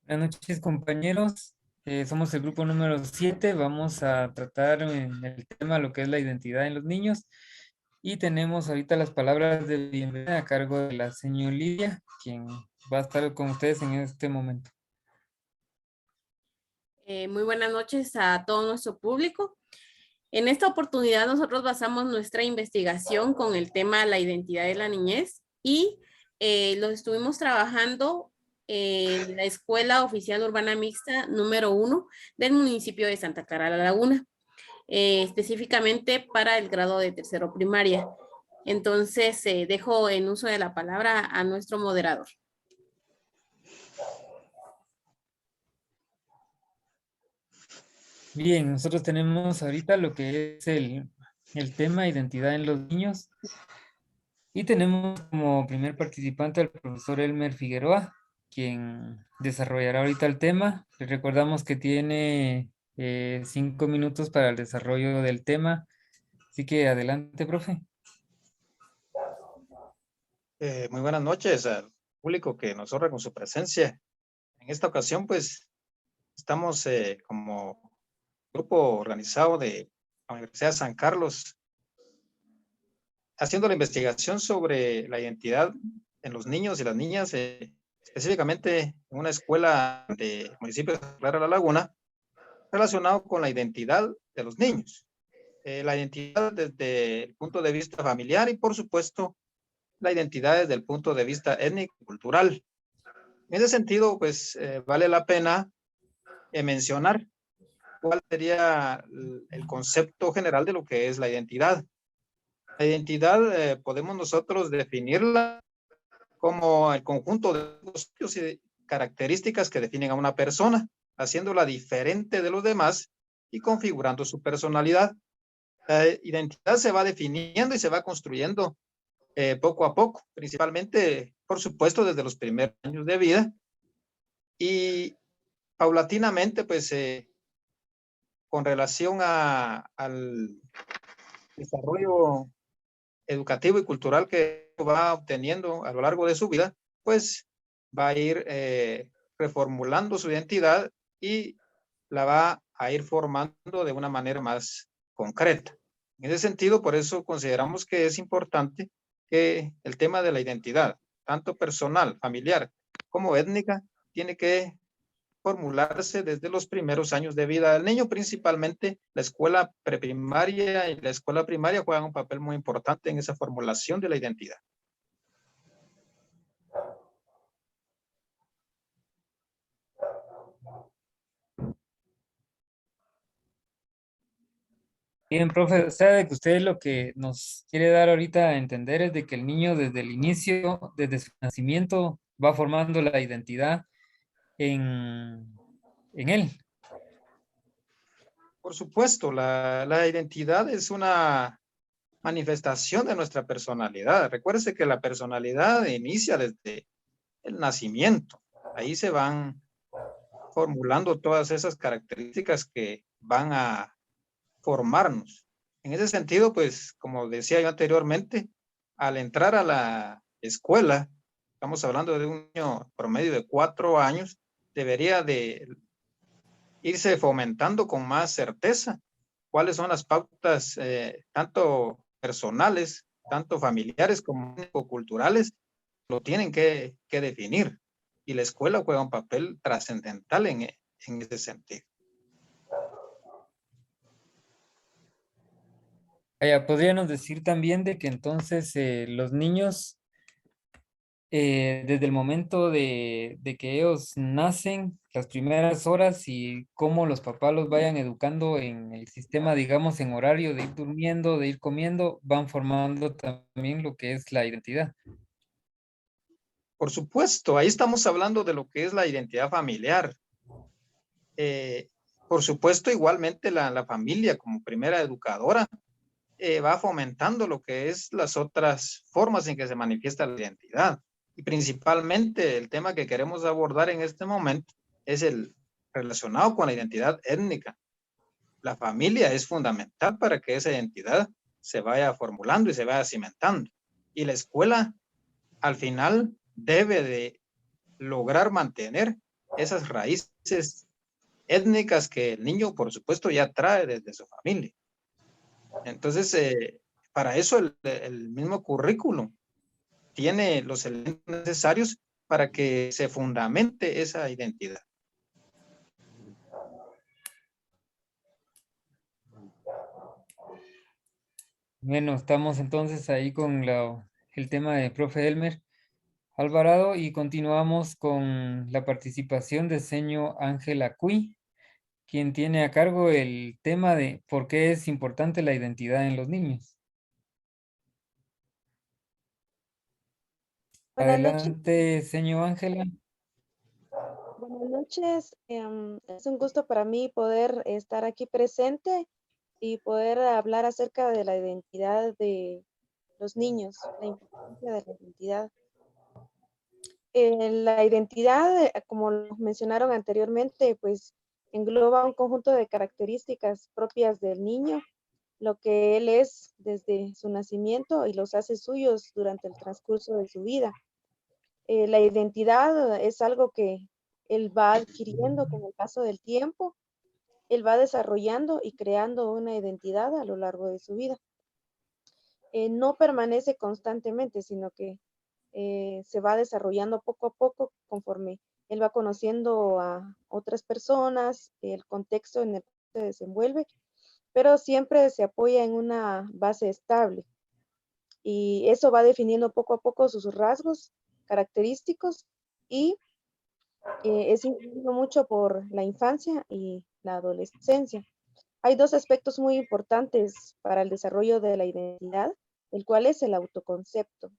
Buenas noches, compañeros. Somos el grupo número 7. Vamos a tratar el tema, lo que es la identidad en los niños. Y tenemos ahorita las palabras de bienvenida a cargo de la señora Lidia, quien va a estar con ustedes en este momento. Muy buenas noches a todo nuestro público. En esta oportunidad nosotros basamos nuestra investigación con el tema la identidad de la niñez y lo estuvimos trabajando en la Escuela Oficial Urbana Mixta número 1 del municipio de Santa Clara La Laguna, específicamente para el grado de tercero primaria. Entonces, dejo en uso de la palabra a nuestro moderador. Bien, nosotros tenemos ahorita lo que es el tema identidad en los niños. Y tenemos como primer participante al profesor Elmer Figueroa, quien desarrollará ahorita el tema. Les recordamos que tiene 5 minutos para el desarrollo del tema. Así que adelante, profe. Muy buenas noches al público que nos honra con su presencia. En esta ocasión, pues, estamos como grupo organizado de la Universidad de San Carlos haciendo la investigación sobre la identidad en los niños y las niñas, específicamente en una escuela de municipio de Santa Clara La Laguna, relacionado con la identidad de los niños. La identidad desde el punto de vista familiar y, por supuesto, la identidad desde el punto de vista étnico y cultural. En ese sentido, pues vale la pena mencionar cuál sería el concepto general de lo que es la identidad. La identidad podemos nosotros definirla como el conjunto de características que definen a una persona, haciéndola diferente de los demás y configurando su personalidad. La identidad se va definiendo y se va construyendo poco a poco, principalmente, por supuesto, desde los primeros años de vida y paulatinamente, pues, con relación al desarrollo educativo y cultural que va obteniendo a lo largo de su vida, pues va a ir reformulando su identidad y la va a ir formando de una manera más concreta. En ese sentido, por eso consideramos que es importante que el tema de la identidad, tanto personal, familiar como étnica, tiene que formularse desde los primeros años de vida del niño, principalmente la escuela preprimaria y la escuela primaria juegan un papel muy importante en esa formulación de la identidad. Bien, profe, o sea, de que usted lo que nos quiere dar ahorita a entender es de que el niño desde el inicio, desde su nacimiento, va formando la identidad en él. Por supuesto, la identidad es una manifestación de nuestra personalidad. Recuérdese que la personalidad inicia desde el nacimiento. Ahí se van formulando todas esas características que van a formarnos. En ese sentido, pues, como decía yo anteriormente, al entrar a la escuela, estamos hablando de un niño promedio de 4 años, debería de irse fomentando con más certeza cuáles son las pautas, tanto personales, tanto familiares como culturales, lo tienen que definir. Y la escuela juega un papel trascendental en ese sentido. Podríamos decir también de que entonces los niños, desde el momento de que ellos nacen, las primeras horas y cómo los papás los vayan educando en el sistema, digamos, en horario de ir durmiendo, de ir comiendo, van formando también lo que es la identidad. Por supuesto, ahí estamos hablando de lo que es la identidad familiar. Eh, por supuesto, igualmente la familia como primera educadora va fomentando lo que es las otras formas en que se manifiesta la identidad. Y principalmente el tema que queremos abordar en este momento es el relacionado con la identidad étnica. La familia es fundamental para que esa identidad se vaya formulando y se vaya cimentando. Y la escuela, al final, debe de lograr mantener esas raíces étnicas que el niño, por supuesto, ya trae desde su familia. Entonces, para eso el mismo currículum tiene los elementos necesarios para que se fundamente esa identidad. Bueno, estamos entonces ahí con el tema de profe Elmer Alvarado y continuamos con la participación de señor Ángela Cui, quien tiene a cargo el tema de por qué es importante la identidad en los niños. Buenas noches. Adelante, señor Ángela. Buenas noches. Es un gusto para mí poder estar aquí presente y poder hablar acerca de la identidad de los niños, la importancia de la identidad. La identidad, como lo mencionaron anteriormente, pues engloba un conjunto de características propias del niño, lo que él es desde su nacimiento y los hace suyos durante el transcurso de su vida. La identidad es algo que él va adquiriendo con el paso del tiempo, él va desarrollando y creando una identidad a lo largo de su vida. No permanece constantemente, sino que se va desarrollando poco a poco conforme él va conociendo a otras personas, el contexto en el que se desenvuelve, pero siempre se apoya en una base estable. Y eso va definiendo poco a poco sus rasgos característicos y es influido mucho por la infancia y la adolescencia. Hay dos aspectos muy importantes para el desarrollo de la identidad, el cual es el autoconcepto.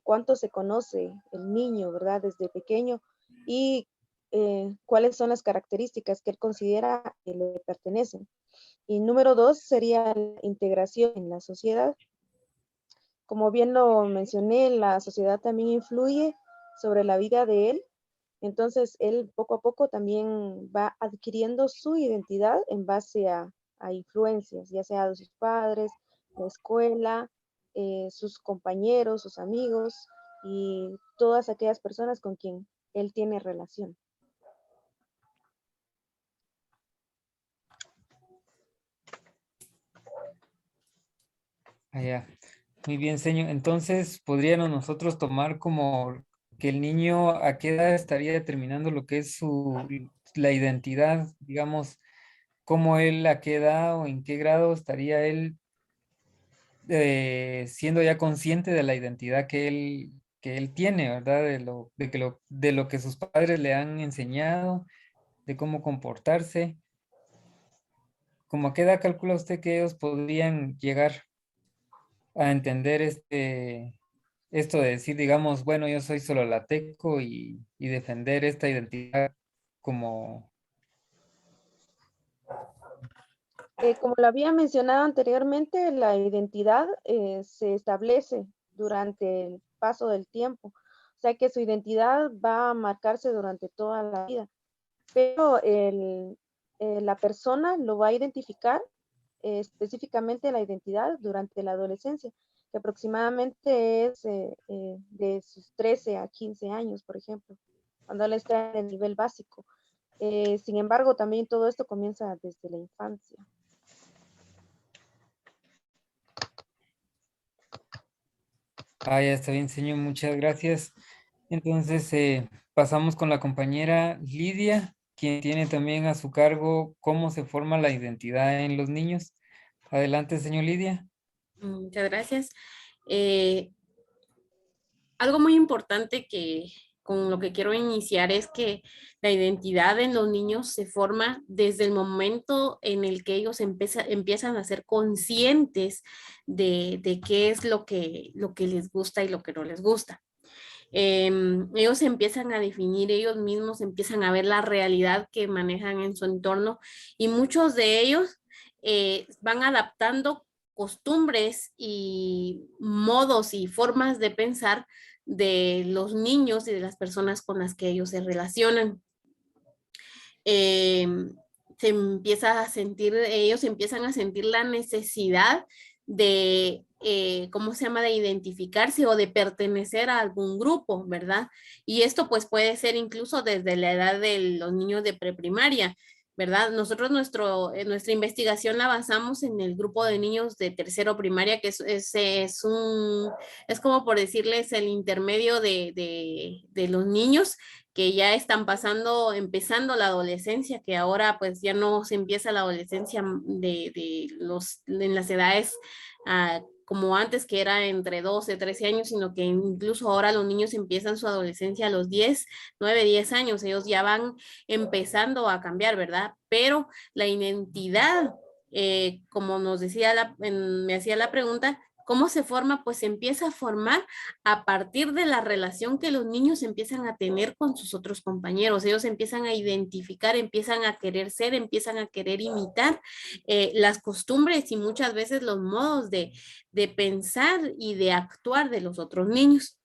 Cuánto se conoce el niño, ¿verdad? Desde pequeño y cuáles son las características que él considera que le pertenecen. Y número dos sería la integración en la sociedad. Como bien lo mencioné, la sociedad también influye sobre la vida de él. Entonces, él poco a poco también va adquiriendo su identidad en base a influencias, ya sea de sus padres, la escuela, sus compañeros, sus amigos y todas aquellas personas con quien él tiene relación. Allá. Muy bien, señor. Entonces, podríamos nosotros tomar como que el niño a qué edad estaría determinando lo que es la identidad, digamos, cómo él a qué edad o en qué grado estaría él siendo ya consciente de la identidad que él tiene, ¿verdad? De lo que sus padres le han enseñado, de cómo comportarse. ¿Cómo a qué edad calcula usted que ellos podrían llegar a entender esto de decir, digamos, bueno, yo soy sololateco y defender esta identidad como... Como lo había mencionado anteriormente, la identidad se establece durante el paso del tiempo. O sea que su identidad va a marcarse durante toda la vida. Pero la persona lo va a identificar específicamente la identidad durante la adolescencia, que aproximadamente es de sus 13 a 15 años, por ejemplo, cuando él está en el nivel básico. Sin embargo, también todo esto comienza desde la infancia. Ah, ya está bien, señor, muchas gracias. Entonces, pasamos con la compañera Lidia, quien tiene también a su cargo cómo se forma la identidad en los niños. Adelante, señor Lidia. Muchas gracias. Algo muy importante que con lo que quiero iniciar es que la identidad en los niños se forma desde el momento en el que ellos empiezan a ser conscientes de qué es lo que les gusta y lo que no les gusta. Ellos empiezan a definir ellos mismos, empiezan a ver la realidad que manejan en su entorno y muchos de ellos van adaptando costumbres y modos y formas de pensar de los niños y de las personas con las que ellos se relacionan. Se empieza a sentir, ellos empiezan a sentir la necesidad de ¿cómo se llama? De identificarse o de pertenecer a algún grupo, ¿verdad? Y esto pues puede ser incluso desde la edad de los niños de preprimaria, ¿verdad? Nosotros nuestra investigación la basamos en el grupo de niños de tercero primaria, que es como por decirles el intermedio de los niños que ya están empezando la adolescencia, que ahora pues ya no se empieza la adolescencia en las edades como antes, que era entre 12 13 años, sino que incluso ahora los niños empiezan su adolescencia a los 10 9 10 años, ellos ya van empezando a cambiar, ¿verdad? Pero la identidad, como nos decía, me hacía la pregunta, ¿cómo se forma? Pues se empieza a formar a partir de la relación que los niños empiezan a tener con sus otros compañeros. Ellos empiezan a identificar, empiezan a querer ser, empiezan a querer imitar las costumbres y muchas veces los modos de pensar y de actuar de los otros niños.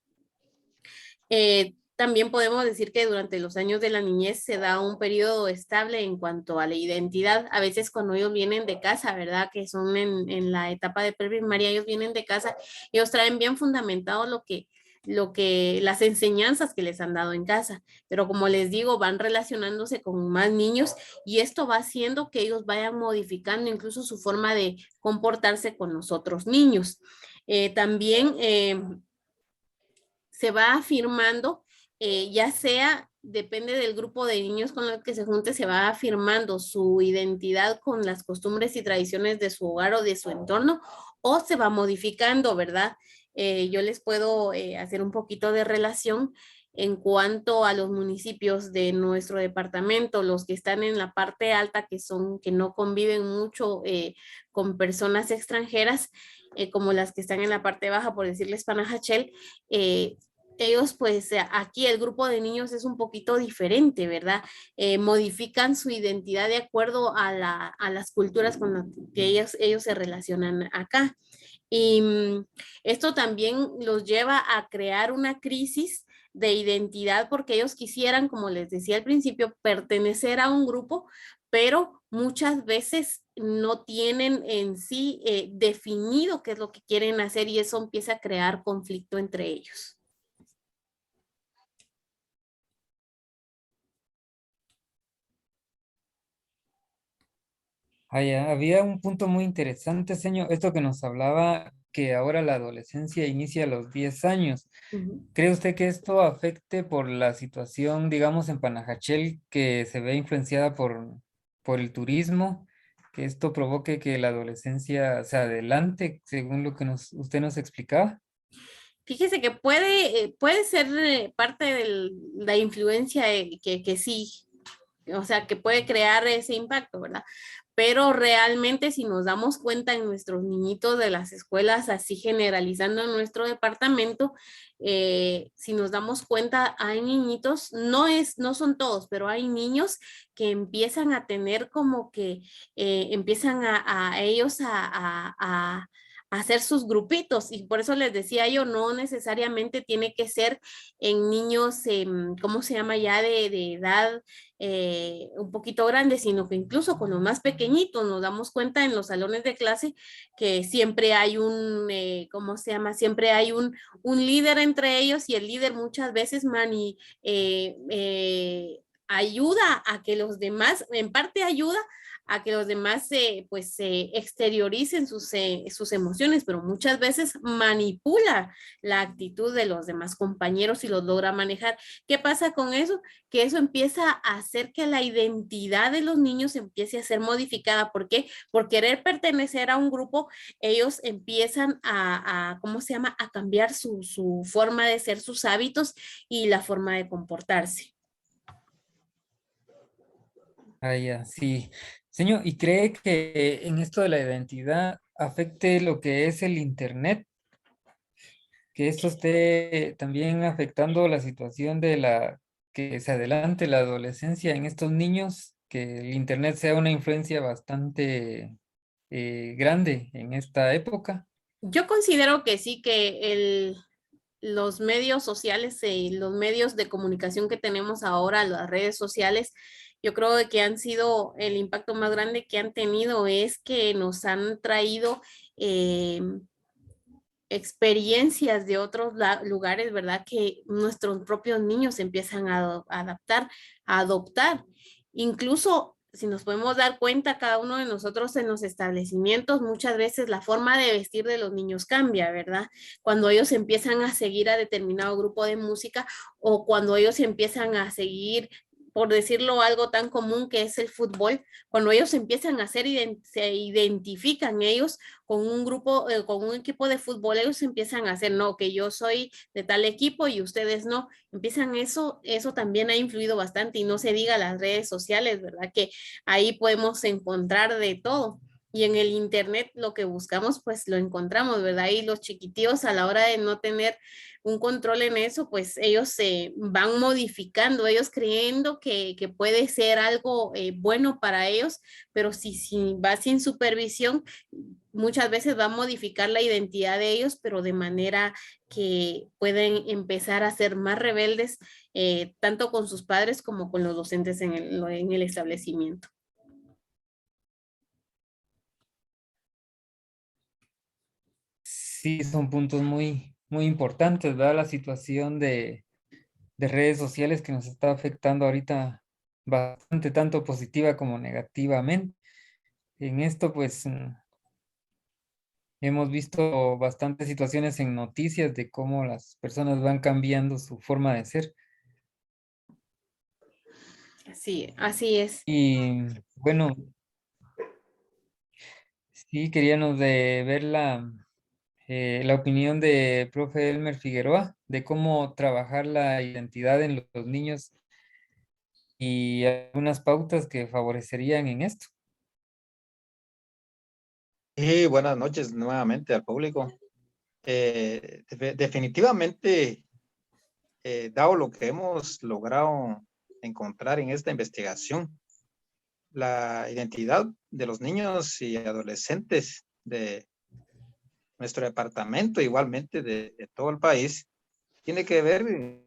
También podemos decir que durante los años de la niñez se da un periodo estable en cuanto a la identidad. A veces cuando ellos vienen de casa, ¿verdad? Que son en la etapa de preprimaria, ellos vienen de casa, ellos traen bien fundamentado las enseñanzas que les han dado en casa. Pero como les digo, van relacionándose con más niños y esto va haciendo que ellos vayan modificando incluso su forma de comportarse con los otros niños. También se va afirmando, ya sea, depende del grupo de niños con los que se junte, se va afirmando su identidad con las costumbres y tradiciones de su hogar o de su entorno, o se va modificando, ¿verdad? Yo les puedo hacer un poquito de relación en cuanto a los municipios de nuestro departamento, los que están en la parte alta, que no conviven mucho con personas extranjeras, como las que están en la parte baja, por decirles Panajachel, ellos pues aquí el grupo de niños es un poquito diferente, ¿verdad? Modifican su identidad de acuerdo a las culturas con las que ellos se relacionan acá. Y esto también los lleva a crear una crisis de identidad porque ellos quisieran, como les decía al principio, pertenecer a un grupo, pero muchas veces no tienen en sí definido qué es lo que quieren hacer y eso empieza a crear conflicto entre ellos. Había un punto muy interesante, señor, esto que nos hablaba que ahora la adolescencia inicia a los 10 años. ¿Cree usted que esto afecte por la situación, digamos, en Panajachel, que se ve influenciada por el turismo, que esto provoque que la adolescencia se adelante, según lo que usted nos explicaba? Fíjese que puede ser parte de la influencia que sí, o sea, que puede crear ese impacto, ¿verdad? Pero realmente si nos damos cuenta en nuestros niñitos de las escuelas, así generalizando en nuestro departamento, si nos damos cuenta, hay niñitos, no son todos, pero hay niños que empiezan a tener como que empiezan a ellos a hacer sus grupitos y por eso les decía yo, no necesariamente tiene que ser en niños, ¿cómo se llama ya de edad un poquito grande, sino que incluso con los más pequeñitos nos damos cuenta en los salones de clase que siempre hay ¿cómo se llama? Siempre hay un líder entre ellos y el líder muchas veces ayuda a que los demás, en parte ayuda a que los demás pues exterioricen sus emociones, pero muchas veces manipula la actitud de los demás compañeros y los logra manejar. ¿Qué pasa con eso? Que eso empieza a hacer que la identidad de los niños empiece a ser modificada. ¿Por qué? Por querer pertenecer a un grupo, ellos empiezan ¿cómo se llama? A cambiar su forma de ser, sus hábitos y la forma de comportarse. Sí. Señor, ¿y cree que en esto de la identidad afecte lo que es el Internet? Que esto esté también afectando la situación que se adelante la adolescencia en estos niños, que el Internet sea una influencia bastante grande en esta época. Yo considero que sí, que los medios sociales y los medios de comunicación que tenemos ahora, las redes sociales, yo creo que han sido el impacto más grande que han tenido es que nos han traído experiencias de otros lugares, ¿verdad? Que nuestros propios niños empiezan a adaptar, a adoptar. Incluso, si nos podemos dar cuenta, cada uno de nosotros en los establecimientos, muchas veces la forma de vestir de los niños cambia, ¿verdad? Cuando ellos empiezan a seguir a determinado grupo de música o cuando ellos empiezan a seguir, por decirlo algo tan común que es el fútbol, cuando ellos empiezan a hacer, se identifican ellos con un grupo, con un equipo de fútbol, ellos empiezan a hacer, no, que yo soy de tal equipo y ustedes no, empiezan eso también ha influido bastante y no se diga las redes sociales, ¿verdad? Que ahí podemos encontrar de todo. Y en el internet lo que buscamos, pues lo encontramos, ¿verdad? Y los chiquitillos a la hora de no tener un control en eso, pues ellos se van modificando, ellos creyendo que puede ser algo bueno para ellos, pero si va sin supervisión, muchas veces va a modificar la identidad de ellos, pero de manera que pueden empezar a ser más rebeldes, tanto con sus padres como con los docentes en el establecimiento. Sí, son puntos muy, muy importantes, ¿verdad? La situación de redes sociales que nos está afectando ahorita bastante, tanto positiva como negativamente. En esto, pues, hemos visto bastantes situaciones en noticias de cómo las personas van cambiando su forma de ser. Sí, así es. Y bueno, sí, queríamos ver la opinión de profe Elmer Figueroa de cómo trabajar la identidad en los niños y algunas pautas que favorecerían en esto. Y buenas noches nuevamente al público. Definitivamente, dado lo que hemos logrado encontrar en esta investigación, la identidad de los niños y adolescentes de nuestro departamento, igualmente de todo el país, tiene que ver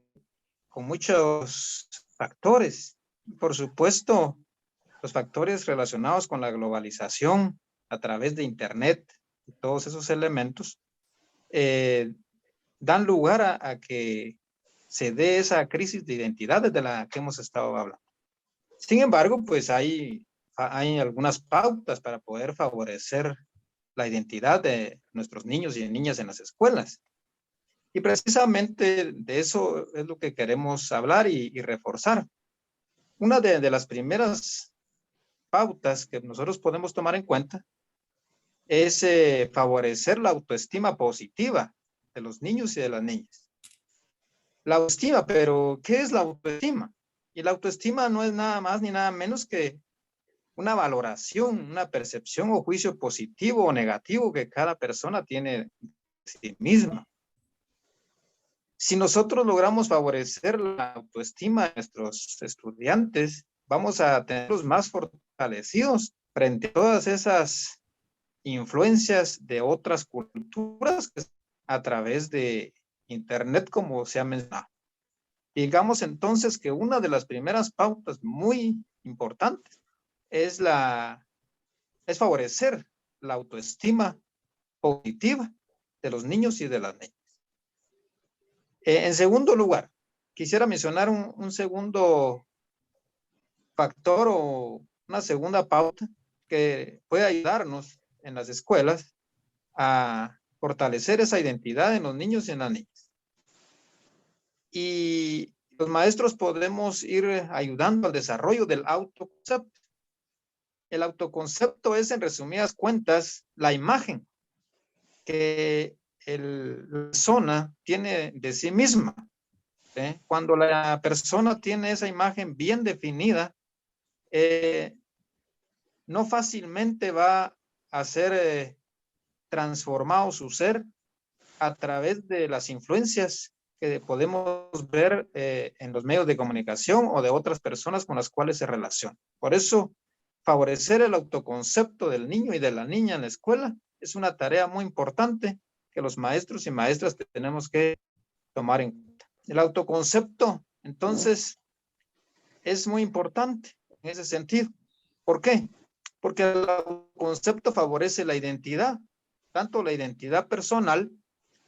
con muchos factores. Por supuesto, los factores relacionados con la globalización a través de Internet y todos esos elementos dan lugar a que se dé esa crisis de identidad de la que hemos estado hablando. Sin embargo, pues hay algunas pautas para poder favorecer la identidad de nuestros niños y niñas en las escuelas. Y precisamente de eso es lo que queremos hablar y reforzar. Una de las primeras pautas que nosotros podemos tomar en cuenta es favorecer la autoestima positiva de los niños y de las niñas. La autoestima, pero ¿qué es la autoestima? Y la autoestima no es nada más ni nada menos que una valoración, una percepción o juicio positivo o negativo que cada persona tiene de sí misma. Si nosotros logramos favorecer la autoestima de nuestros estudiantes, vamos a tenerlos más fortalecidos frente a todas esas influencias de otras culturas a través de Internet, como se ha mencionado. Digamos entonces que una de las primeras pautas muy importantes es favorecer la autoestima positiva de los niños y de las niñas. En segundo lugar, quisiera mencionar un segundo factor o una segunda pauta que puede ayudarnos en las escuelas a fortalecer esa identidad en los niños y en las niñas. Y los maestros podemos ir ayudando al desarrollo del autoconcepto. El autoconcepto es, en resumidas cuentas, la imagen que la persona tiene de sí misma. Cuando la persona tiene esa imagen bien definida, no fácilmente va a ser transformado su ser a través de las influencias que podemos ver en los medios de comunicación o de otras personas con las cuales se relaciona. Por eso, favorecer el autoconcepto del niño y de la niña en la escuela es una tarea muy importante que los maestros y maestras tenemos que tomar en cuenta. El autoconcepto, entonces, es muy importante en ese sentido. ¿Por qué? Porque el autoconcepto favorece la identidad, tanto la identidad personal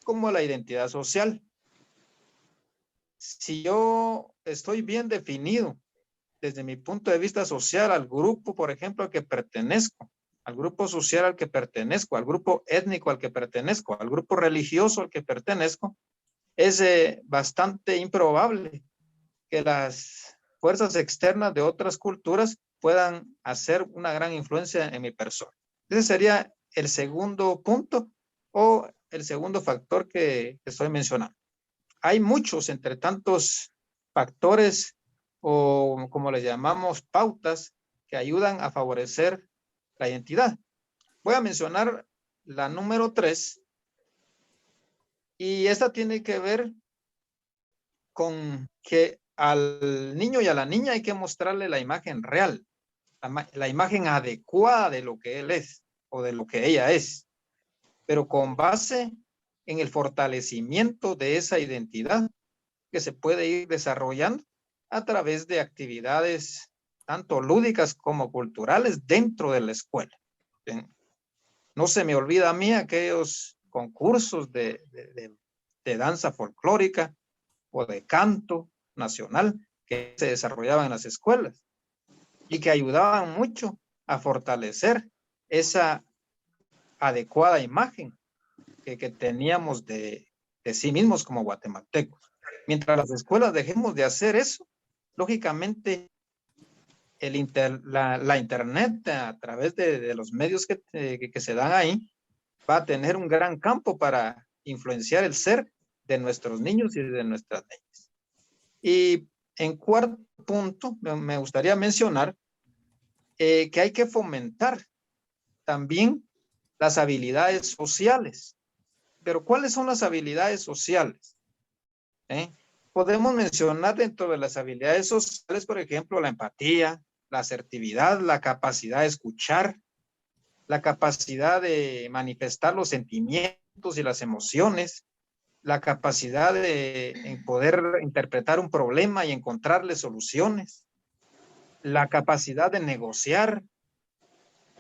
como la identidad social. Si yo estoy bien definido desde mi punto de vista social al grupo, por ejemplo, al que pertenezco, al grupo social al que pertenezco, al grupo étnico al que pertenezco, al grupo religioso al que pertenezco, es bastante improbable que las fuerzas externas de otras culturas puedan hacer una gran influencia en mi persona. Ese sería el segundo punto o el segundo factor que estoy mencionando. Hay muchos, entre tantos factores o como les llamamos pautas que ayudan a favorecer la identidad. Voy a mencionar la número 3 y esta tiene que ver con que al niño y a la niña hay que mostrarle la imagen real, la imagen adecuada de lo que él es o de lo que ella es, pero con base en el fortalecimiento de esa identidad que se puede ir desarrollando a través de actividades tanto lúdicas como culturales dentro de la escuela. No se me olvida a mí aquellos concursos de danza folclórica o de canto nacional que se desarrollaban en las escuelas y que ayudaban mucho a fortalecer esa adecuada imagen que teníamos de sí mismos como guatemaltecos. Mientras las escuelas dejemos de hacer eso, lógicamente la internet a través de los medios que se dan ahí va a tener un gran campo para influenciar el ser de nuestros niños y de nuestras niñas. Y en cuarto punto, me gustaría mencionar que hay que fomentar también las habilidades sociales. Pero ¿cuáles son las habilidades sociales? Podemos mencionar dentro de las habilidades sociales, por ejemplo, la empatía, la asertividad, la capacidad de escuchar, la capacidad de manifestar los sentimientos y las emociones, la capacidad de poder interpretar un problema y encontrarle soluciones, la capacidad de negociar.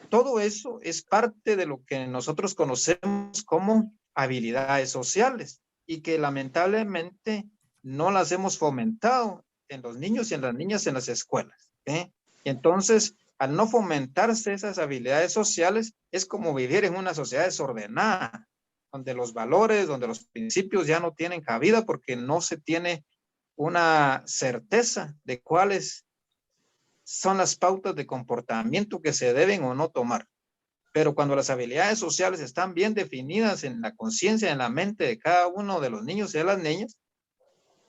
Todo eso es parte de lo que nosotros conocemos como habilidades sociales y que lamentablemente no las hemos fomentado en los niños y en las niñas en las escuelas. Y entonces, al no fomentarse esas habilidades sociales, es como vivir en una sociedad desordenada, donde los valores, donde los principios ya no tienen cabida porque no se tiene una certeza de cuáles son las pautas de comportamiento que se deben o no tomar. Pero cuando las habilidades sociales están bien definidas en la conciencia, en la mente de cada uno de los niños y de las niñas,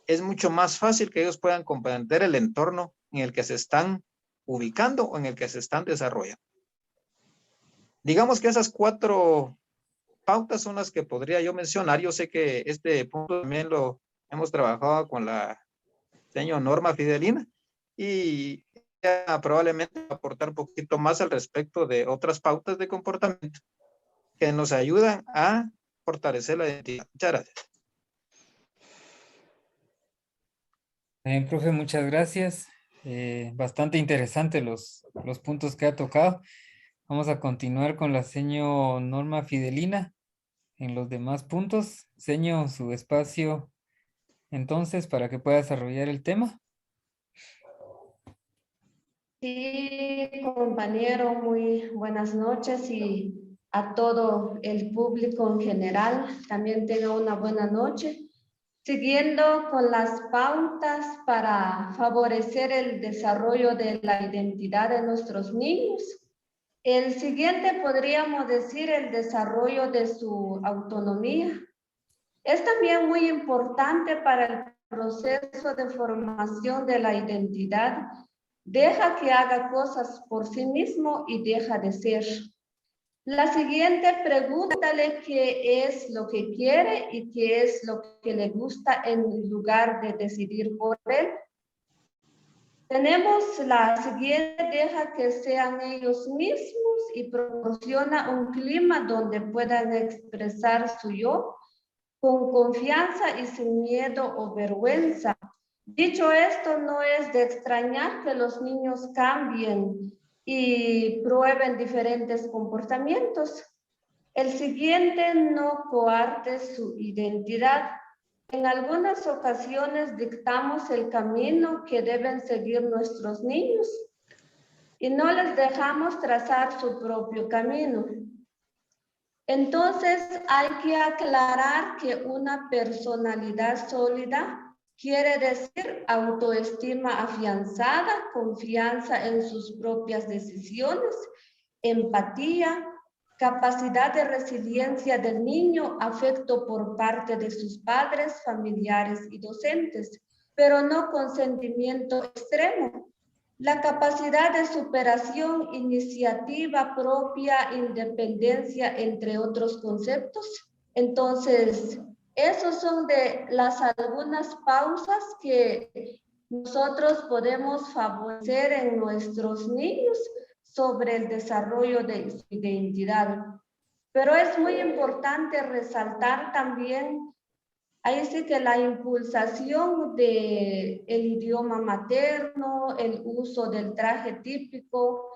es mucho más fácil que ellos puedan comprender el entorno en el que se están ubicando o en el que se están desarrollando. Digamos que esas 4 pautas son las que podría yo mencionar. Yo sé que este punto también lo hemos trabajado con la señora Norma Fidelina y probablemente aportar un poquito más al respecto de otras pautas de comportamiento que nos ayudan a fortalecer la identidad. Muchas gracias. Profe, muchas gracias. Bastante interesante los puntos que ha tocado. Vamos a continuar con la seño Norma Fidelina en los demás puntos. Seño, su espacio entonces para que pueda desarrollar el tema. Sí, compañero, muy buenas noches y a todo el público en general también tenga una buena noche. Siguiendo con las pautas para favorecer el desarrollo de la identidad de nuestros niños, el siguiente podríamos decir el desarrollo de su autonomía. Es también muy importante para el proceso de formación de la identidad. Deja que haga cosas por sí mismo y deja de ser. La siguiente, pregúntale qué es lo que quiere y qué es lo que le gusta en lugar de decidir por él. Tenemos la siguiente, deja que sean ellos mismos y proporciona un clima donde puedan expresar su yo con confianza y sin miedo o vergüenza. Dicho esto, no es de extrañar que los niños cambien y prueben diferentes comportamientos. El siguiente, no coarte su identidad. En algunas ocasiones dictamos el camino que deben seguir nuestros niños y no les dejamos trazar su propio camino. Entonces hay que aclarar que una personalidad sólida quiere decir autoestima afianzada, confianza en sus propias decisiones, empatía, capacidad de resiliencia del niño, afecto por parte de sus padres, familiares y docentes, pero no consentimiento extremo. La capacidad de superación, iniciativa propia, independencia, entre otros conceptos. Entonces, esos son de las algunas pausas que nosotros podemos favorecer en nuestros niños sobre el desarrollo de su identidad. Pero es muy importante resaltar también, ahí sí que la impulsación del idioma materno, el uso del traje típico.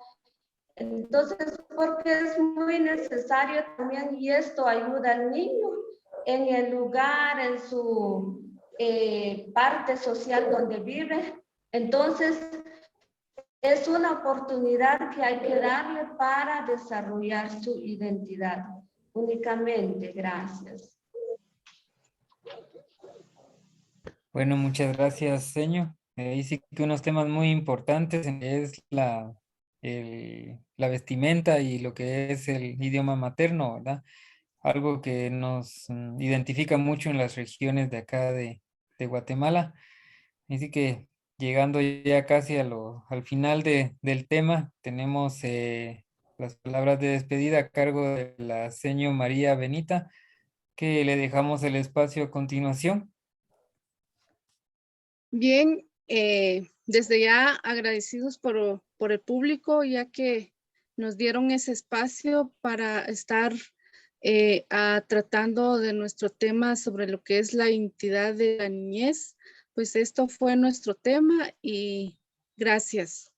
Entonces, porque es muy necesario también, y esto ayuda al niño en el lugar, en su parte social donde vive. Entonces, es una oportunidad que hay que darle para desarrollar su identidad. Únicamente, gracias. Bueno, muchas gracias, señor. Ahí sí que unos temas muy importantes es la vestimenta y lo que es el idioma materno, ¿verdad? Algo que nos identifica mucho en las regiones de acá de Guatemala. Así que llegando ya casi al final del tema, tenemos las palabras de despedida a cargo de la señora María Benita, que le dejamos el espacio a continuación. Bien, desde ya agradecidos por el público, ya que nos dieron ese espacio para estar tratando de nuestro tema sobre lo que es la identidad de la niñez. Pues esto fue nuestro tema y gracias.